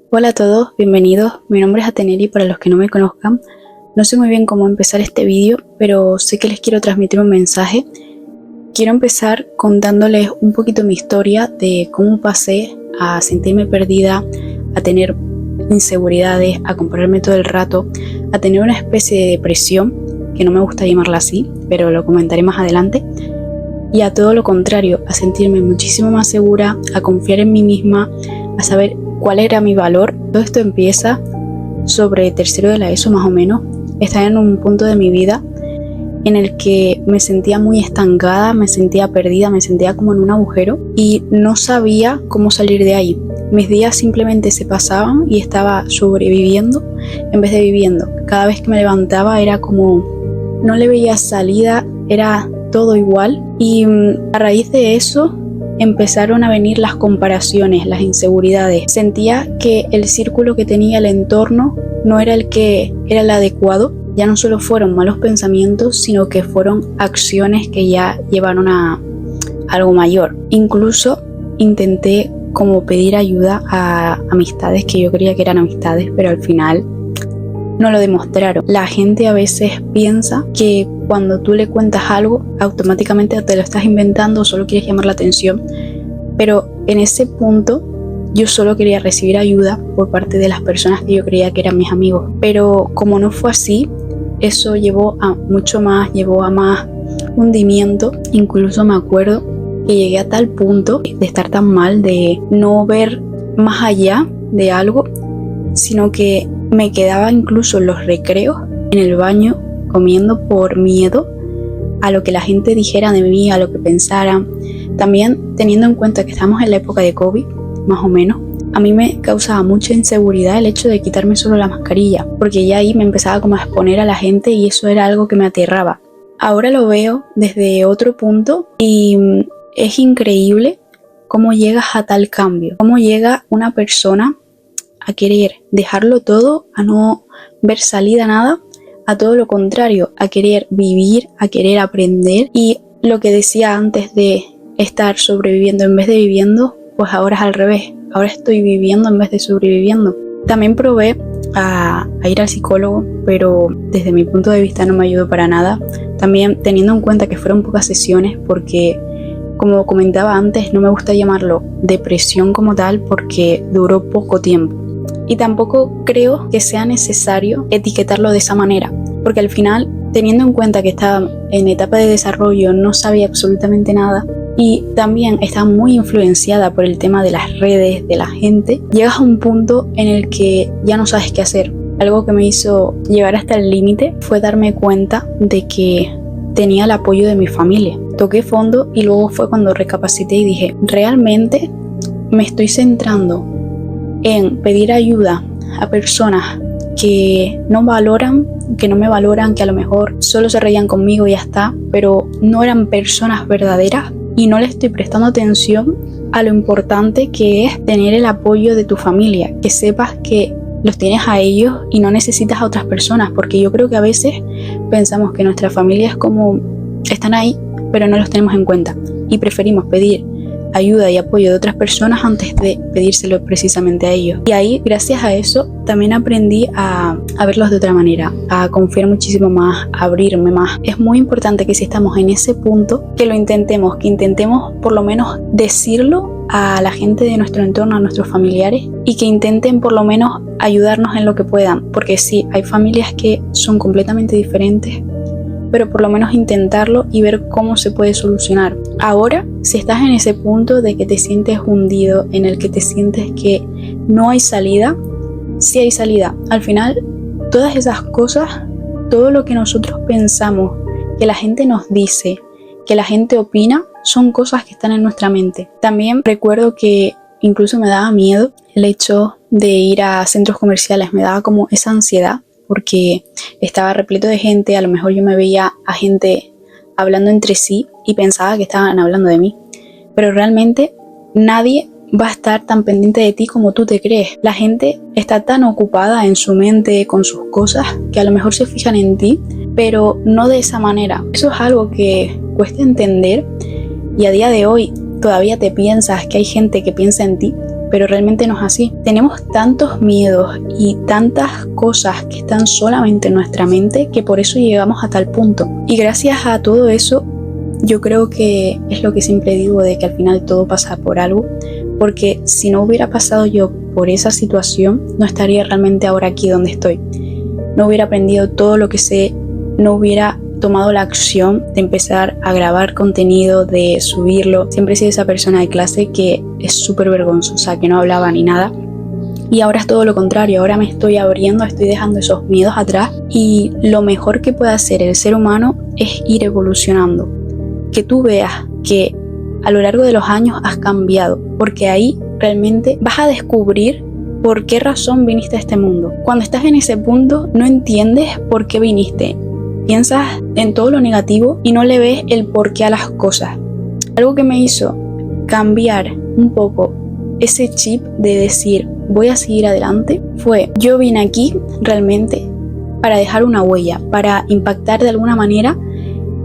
Hola a todos, bienvenidos. Mi nombre es Ateneri, para los que no me conozcan. No sé muy bien cómo empezar este vídeo, pero sé que les quiero transmitir un mensaje. Quiero empezar contándoles un poquito mi historia de cómo pasé a sentirme perdida, a tener inseguridades, a compararme todo el rato, a tener una especie de depresión, que no me gusta llamarla así, pero lo comentaré más adelante, y a todo lo contrario, a sentirme muchísimo más segura, a confiar en mí misma, a saber cuál era mi valor. Todo esto empieza sobre tercero de la ESO más o menos. Estaba en un punto de mi vida en el que me sentía muy estancada, me sentía perdida, me sentía como en un agujero y no sabía cómo salir de ahí. Mis días simplemente se pasaban y estaba sobreviviendo en vez de viviendo. Cada vez que me levantaba era como no le veía salida, era todo igual, y a raíz de eso empezaron a venir las comparaciones, las inseguridades. Sentía que el círculo que tenía, el entorno, no era el que era el adecuado. Ya no solo fueron malos pensamientos, sino que fueron acciones que ya llevaron a algo mayor. Incluso intenté como pedir ayuda a amistades que yo creía que eran amistades, pero al final no lo demostraron. La gente a veces piensa que cuando tú le cuentas algo, automáticamente te lo estás inventando o solo quieres llamar la atención. Pero en ese punto yo solo quería recibir ayuda por parte de las personas que yo creía que eran mis amigos. Pero como no fue así, eso llevó a mucho más, llevó a más hundimiento. Incluso me acuerdo que llegué a tal punto de estar tan mal, de no ver más allá de algo, sino que me quedaba incluso en los recreos, en el baño, comiendo por miedo a lo que la gente dijera de mí, a lo que pensaran. También teniendo en cuenta que estamos en la época de COVID, más o menos, a mí me causaba mucha inseguridad el hecho de quitarme solo la mascarilla, porque ya ahí me empezaba como a exponer a la gente y eso era algo que me aterraba. Ahora lo veo desde otro punto y es increíble cómo llegas a tal cambio, cómo llega una persona a querer dejarlo todo, a no ver salida a nada, a todo lo contrario, a querer vivir, a querer aprender. Y lo que decía antes de estar sobreviviendo en vez de viviendo, pues ahora es al revés, ahora estoy viviendo en vez de sobreviviendo. También probé a ir al psicólogo, pero desde mi punto de vista no me ayudó para nada. También teniendo en cuenta que fueron pocas sesiones, porque como comentaba antes, no me gusta llamarlo depresión como tal porque duró poco tiempo. Y tampoco creo que sea necesario etiquetarlo de esa manera, porque al final, teniendo en cuenta que estaba en etapa de desarrollo, no sabía absolutamente nada y también estaba muy influenciada por el tema de las redes, de la gente, llegas a un punto en el que ya no sabes qué hacer. Algo que me hizo llegar hasta el límite fue darme cuenta de que tenía el apoyo de mi familia. Toqué fondo y luego fue cuando recapacité y dije, realmente me estoy centrando en pedir ayuda a personas que no valoran, que no me valoran, que a lo mejor solo se reían conmigo y ya está, pero no eran personas verdaderas y no le estoy prestando atención a lo importante que es tener el apoyo de tu familia, que sepas que los tienes a ellos y no necesitas a otras personas, porque yo creo que a veces pensamos que nuestra familia es como, están ahí, pero no los tenemos en cuenta y preferimos pedir ayuda y apoyo de otras personas antes de pedírselo precisamente a ellos. Y ahí, gracias a eso, también aprendí a verlos de otra manera, a confiar muchísimo más, a abrirme más. Es muy importante que si estamos en ese punto, que lo intentemos, que intentemos por lo menos decirlo a la gente de nuestro entorno, a nuestros familiares, y que intenten por lo menos ayudarnos en lo que puedan, porque sí, hay familias que son completamente diferentes, pero por lo menos intentarlo y ver cómo se puede solucionar. Ahora, si estás en ese punto de que te sientes hundido, en el que te sientes que no hay salida, sí hay salida. Al final, todas esas cosas, todo lo que nosotros pensamos, que la gente nos dice, que la gente opina, son cosas que están en nuestra mente. También recuerdo que incluso me daba miedo el hecho de ir a centros comerciales, me daba como esa ansiedad, porque estaba repleto de gente, a lo mejor yo me veía a gente hablando entre sí y pensaba que estaban hablando de mí, pero realmente nadie va a estar tan pendiente de ti como tú te crees. La gente está tan ocupada en su mente con sus cosas que a lo mejor se fijan en ti, pero no de esa manera. Eso es algo que cuesta entender y a día de hoy todavía te piensas que hay gente que piensa en ti. pero realmente no es así. Tenemos tantos miedos y tantas cosas que están solamente en nuestra mente que por eso llegamos a tal punto. Y gracias a todo eso, yo creo que es lo que siempre digo, de que al final todo pasa por algo, porque si no hubiera pasado yo por esa situación, no estaría realmente ahora aquí donde estoy. No hubiera aprendido todo lo que sé, no hubiera tomado la acción de empezar a grabar contenido, de subirlo. Siempre he sido esa persona de clase que es súper vergonzosa, que no hablaba ni nada. Y ahora es todo lo contrario, ahora me estoy abriendo, estoy dejando esos miedos atrás y lo mejor que puede hacer el ser humano es ir evolucionando. Que tú veas que a lo largo de los años has cambiado, porque ahí realmente vas a descubrir por qué razón viniste a este mundo. Cuando estás en ese punto no entiendes por qué viniste, piensas en todo lo negativo y no le ves el porqué a las cosas. Algo que me hizo cambiar un poco ese chip de decir voy a seguir adelante fue, yo vine aquí realmente para dejar una huella, para impactar de alguna manera,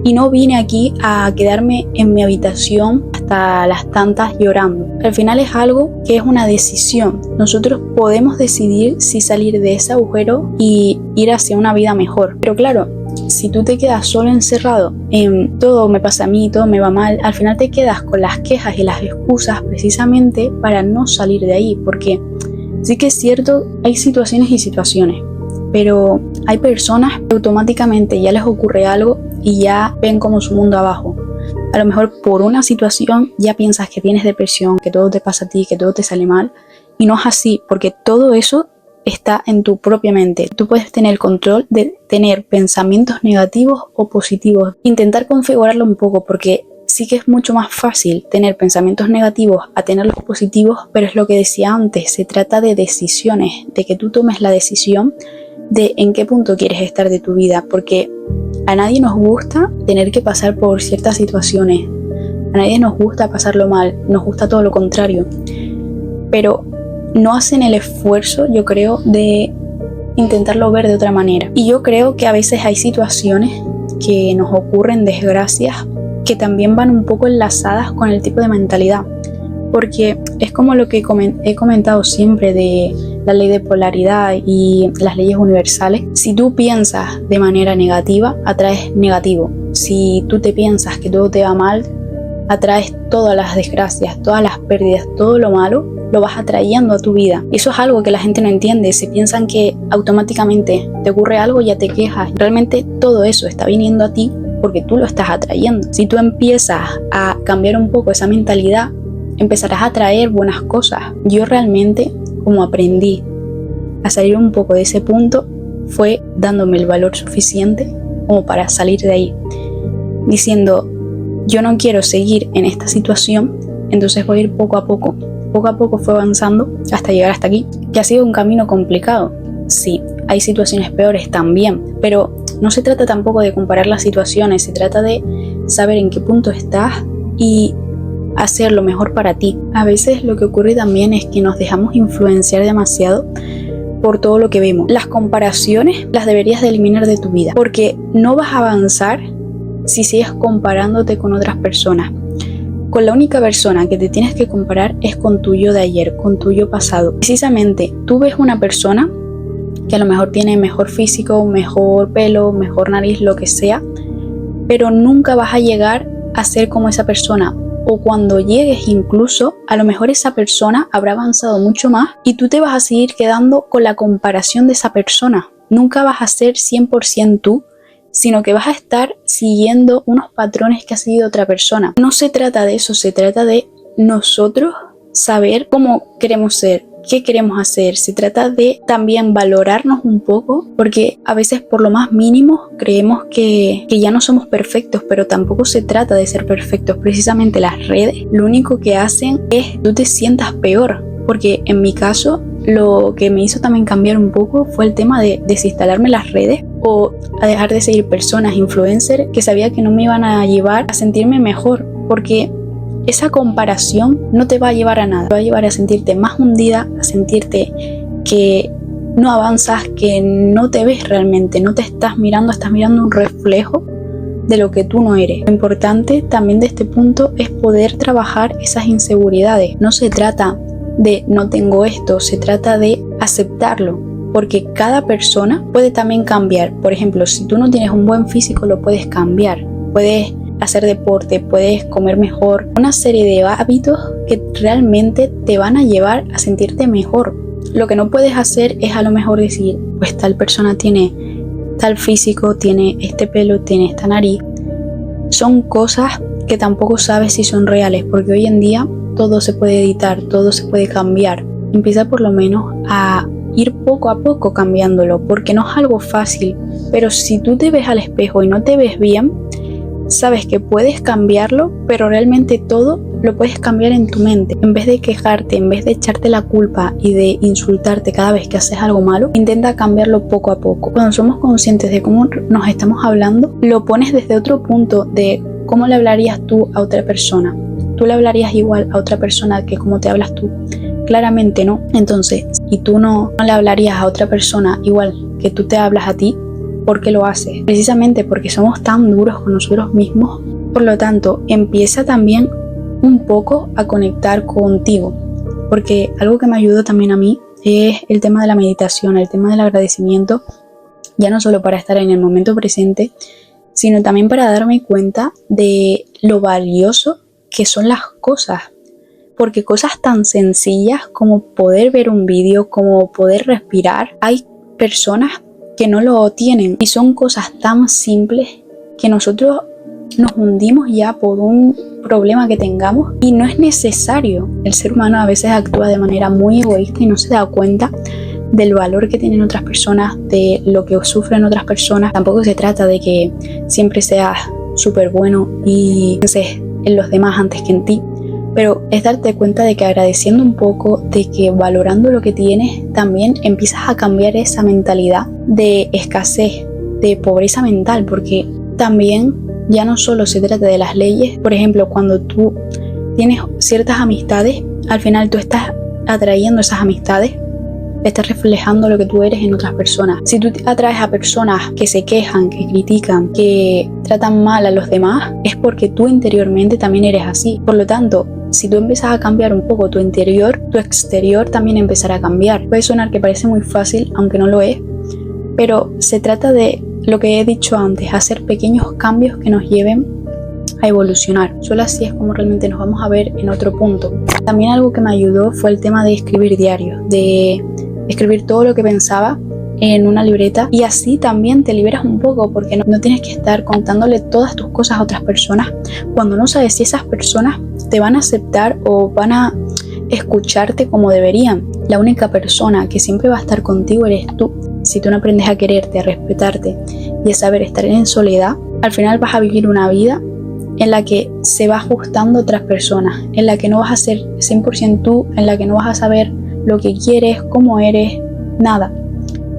y no vine aquí a quedarme en mi habitación hasta las tantas llorando. Al final es algo que es una decisión. Nosotros podemos decidir si salir de ese agujero y ir hacia una vida mejor. Pero claro, si tú te quedas solo encerrado en todo me pasa a mí, todo me va mal, al final te quedas con las quejas y las excusas precisamente para no salir de ahí. Porque sí que es cierto, hay situaciones y situaciones, pero hay personas que automáticamente ya les ocurre algo y ya ven como su mundo abajo. A lo mejor por una situación ya piensas que tienes depresión, que todo te pasa a ti, que todo te sale mal, y no es así, porque todo eso está en tu propia mente. Tú puedes tener el control de tener pensamientos negativos o positivos. Intentar configurarlo un poco, porque sí que es mucho más fácil tener pensamientos negativos a tenerlos positivos, pero es lo que decía antes, se trata de decisiones, de que tú tomes la decisión de en qué punto quieres estar de tu vida, porque a nadie nos gusta tener que pasar por ciertas situaciones, a nadie nos gusta pasarlo mal, nos gusta todo lo contrario, pero no hacen el esfuerzo, yo creo, de intentarlo ver de otra manera. Y yo creo que a veces hay situaciones que nos ocurren, desgracias, que también van un poco enlazadas con el tipo de mentalidad, porque es como lo que he comentado siempre de la ley de polaridad y las leyes universales. Si tú piensas de manera negativa, atraes negativo. Si tú te piensas que todo te va mal, atraes todas las desgracias, todas las pérdidas, todo lo malo, lo vas atrayendo a tu vida. Eso es algo que la gente no entiende. Se piensan que automáticamente te ocurre algo y ya te quejas. Realmente todo eso está viniendo a ti porque tú lo estás atrayendo. Si tú empiezas a cambiar un poco esa mentalidad, empezarás a atraer buenas cosas. Yo realmente, como aprendí a salir un poco de ese punto, fue dándome el valor suficiente como para salir de ahí, diciendo, yo no quiero seguir en esta situación, entonces voy a ir poco a poco. Poco a poco fue avanzando hasta llegar hasta aquí, que ha sido un camino complicado. Sí, hay situaciones peores también, pero no se trata tampoco de comparar las situaciones, se trata de saber en qué punto estás y hacer lo mejor para ti. A veces lo que ocurre también es que nos dejamos influenciar demasiado por todo lo que vemos. Las comparaciones las deberías de eliminar de tu vida, porque no vas a avanzar si sigues comparándote con otras personas. Con la única persona que te tienes que comparar es con tu yo de ayer, con tu yo pasado. Precisamente, tú ves una persona que a lo mejor tiene mejor físico, mejor pelo, mejor nariz, lo que sea, pero nunca vas a llegar a ser como esa persona. O cuando llegues incluso, a lo mejor esa persona habrá avanzado mucho más y tú te vas a seguir quedando con la comparación de esa persona. Nunca vas a ser 100% tú, sino que vas a estar siguiendo unos patrones que ha seguido otra persona. No se trata de eso, se trata de nosotros saber cómo queremos ser, qué queremos hacer. Se trata de también valorarnos un poco, porque a veces por lo más mínimo creemos que ya no somos perfectos, pero tampoco se trata de ser perfectos. Precisamente las redes lo único que hacen es que tú te sientas peor, porque en mi caso lo que me hizo también cambiar un poco fue el tema de desinstalarme las redes o a dejar de seguir personas, influencers, que sabía que no me iban a llevar a sentirme mejor, porque esa comparación no te va a llevar a nada, te va a llevar a sentirte más hundida, a sentirte que no avanzas, que no te ves realmente, no te estás mirando un reflejo de lo que tú no eres. Lo importante también de este punto es poder trabajar esas inseguridades. No se trata de no tengo esto, se trata de aceptarlo, porque cada persona puede también cambiar. Por ejemplo, si tú no tienes un buen físico, lo puedes cambiar, puedes hacer deporte, puedes comer mejor, una serie de hábitos que realmente te van a llevar a sentirte mejor. Lo que no puedes hacer es a lo mejor decir, pues tal persona tiene tal físico, tiene este pelo, tiene esta nariz. Son cosas que tampoco sabes si son reales, porque hoy en día todo se puede editar, todo se puede cambiar. Empieza por lo menos a ir poco a poco cambiándolo, porque no es algo fácil, pero si tú te ves al espejo y no te ves bien, sabes que puedes cambiarlo, pero realmente todo lo puedes cambiar en tu mente. En vez de quejarte, en vez de echarte la culpa y de insultarte cada vez que haces algo malo, intenta cambiarlo poco a poco. Cuando somos conscientes de cómo nos estamos hablando, lo pones desde otro punto de cómo le hablarías tú a otra persona. ¿Tú le hablarías igual a otra persona que como te hablas tú? Claramente no. Entonces, y tú no le hablarías a otra persona igual que tú te hablas a ti, ¿por qué lo haces? Precisamente porque somos tan duros con nosotros mismos. Por lo tanto, empieza también un poco a conectar contigo, porque algo que me ayudó también a mí es el tema de la meditación, el tema del agradecimiento, ya no solo para estar en el momento presente, sino también para darme cuenta de lo valioso que son las cosas, porque cosas tan sencillas como poder ver un vídeo, como poder respirar, hay personas que no lo tienen y son cosas tan simples que nosotros nos hundimos ya por un problema que tengamos y no es necesario. El ser humano a veces actúa de manera muy egoísta y no se da cuenta del valor que tienen otras personas, de lo que sufren otras personas. Tampoco se trata de que siempre seas súper bueno y pienses en los demás antes que en ti, pero es darte cuenta de que agradeciendo un poco, de que valorando lo que tienes, también empiezas a cambiar esa mentalidad de escasez, de pobreza mental, porque también ya no solo se trata de las leyes. Por ejemplo, cuando tú tienes ciertas amistades, al final tú estás atrayendo esas amistades, estás reflejando lo que tú eres en otras personas. Si tú atraes a personas que se quejan, que critican, que tratan mal a los demás, es porque tú interiormente también eres así. Por lo tanto, si tú empiezas a cambiar un poco tu interior, tu exterior también empezará a cambiar. Puede sonar que parece muy fácil, aunque no lo es, pero se trata de lo que he dicho antes, hacer pequeños cambios que nos lleven a evolucionar. Solo así es como realmente nos vamos a ver en otro punto. También algo que me ayudó fue el tema de escribir diarios, de escribir todo lo que pensaba en una libreta, y así también te liberas un poco, porque no tienes que estar contándole todas tus cosas a otras personas cuando no sabes si esas personas te van a aceptar o van a escucharte como deberían. La única persona que siempre va a estar contigo eres tú. Si tú no aprendes a quererte, a respetarte y a saber estar en soledad, al final vas a vivir una vida en la que se va ajustando a otras personas, en la que no vas a ser 100% tú, en la que no vas a saber lo que quieres, cómo eres, nada.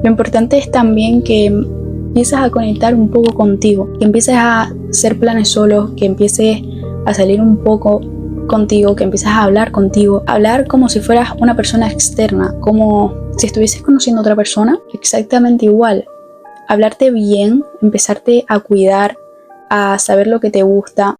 Lo importante es también que empieces a conectar un poco contigo, que empieces a hacer planes solos, que empieces a salir un poco contigo, que empieces a hablar contigo, hablar como si fueras una persona externa, como si estuvieses conociendo a otra persona, exactamente igual. Hablarte bien, empezarte a cuidar, a saber lo que te gusta,